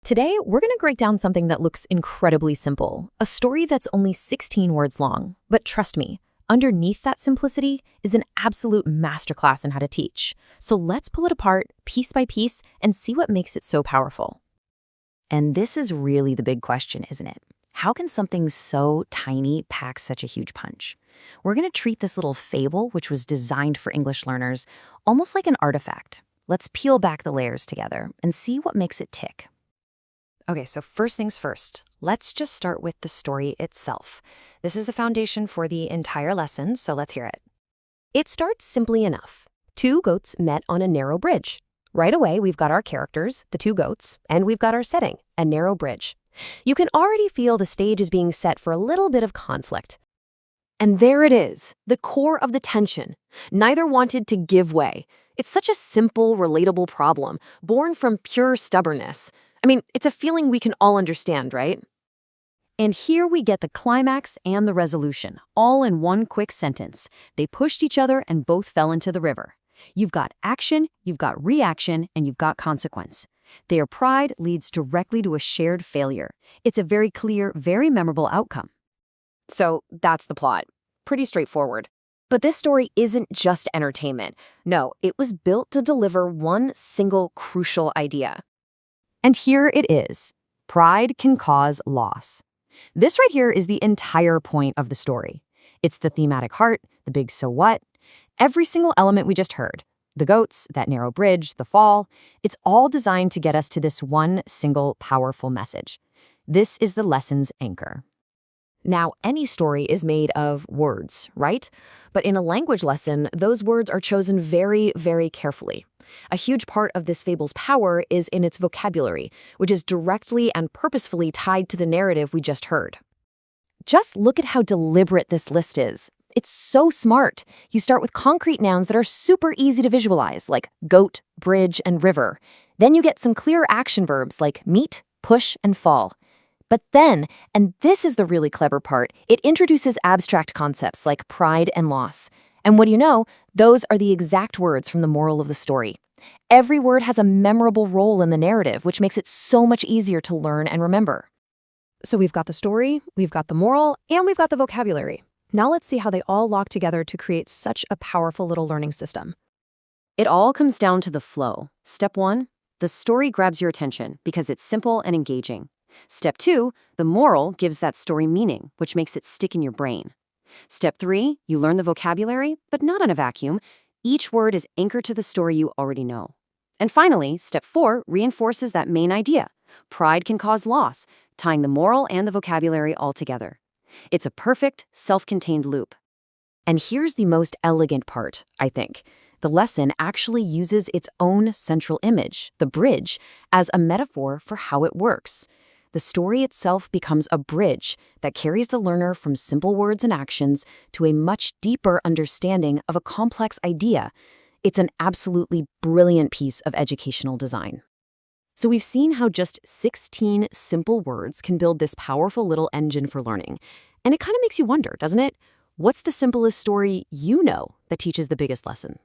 Today, we're going to break down something that looks incredibly simple, a story that's only 16 words long. But trust me, underneath that simplicity is an absolute masterclass in how to teach. So let's pull it apart piece by piece and see what makes it so powerful. And this is really the big question, isn't it? How can something so tiny pack such a huge punch? We're going to treat this little fable, which was designed for English learners, almost like an artifact. Let's peel back the layers together and see what makes it tick. Okay, so first things first, let's just start with the story itself. This is the foundation for the entire lesson, so let's hear it. It starts simply enough. Two goats met on a narrow bridge. Right away, we've got our characters, the two goats, and we've got our setting, a narrow bridge. You can already feel the stage is being set for a little bit of conflict. And there it is, the core of the tension. Neither wanted to give way. It's such a simple, relatable problem, born from pure stubbornness. I mean, it's a feeling we can all understand, right? And here we get the climax and the resolution, all in one quick sentence. They pushed each other and both fell into the river. You've got action, you've got reaction, and you've got consequence. Their pride leads directly to a shared failure. It's a very clear, very memorable outcome. So that's the plot. Pretty straightforward. But this story isn't just entertainment. No, it was built to deliver one single crucial idea. And here it is. Pride can cause loss. This right here is the entire point of the story. It's the thematic heart, the big so what. Every single element we just heard, the goats, that narrow bridge, the fall, it's all designed to get us to this one single powerful message. This is the lesson's anchor. Now, any story is made of words, right? But in a language lesson, those words are chosen very, very carefully. A huge part of this fable's power is in its vocabulary, which is directly and purposefully tied to the narrative we just heard. Just look at how deliberate this list is. It's so smart. You start with concrete nouns that are super easy to visualize, like goat, bridge, and river. Then you get some clear action verbs like meet, push, and fall. But then, and this is the really clever part, it introduces abstract concepts like pride and loss. And what do you know? Those are the exact words from the moral of the story. Every word has a memorable role in the narrative, which makes it so much easier to learn and remember. So we've got the story, we've got the moral, and we've got the vocabulary. Now let's see how they all lock together to create such a powerful little learning system. It all comes down to the flow. Step 1, the story grabs your attention because it's simple and engaging. Step 2, the moral gives that story meaning, which makes it stick in your brain. Step 3, you learn the vocabulary, but not in a vacuum. Each word is anchored to the story you already know. And finally, step 4 reinforces that main idea. Pride can cause loss, tying the moral and the vocabulary all together. It's a perfect, self-contained loop. And here's the most elegant part, I think. The lesson actually uses its own central image, the bridge, as a metaphor for how it works. The story itself becomes a bridge that carries the learner from simple words and actions to a much deeper understanding of a complex idea. It's an absolutely brilliant piece of educational design. So we've seen how just 16 simple words can build this powerful little engine for learning. And it kind of makes you wonder, doesn't it? What's the simplest story you know that teaches the biggest lesson?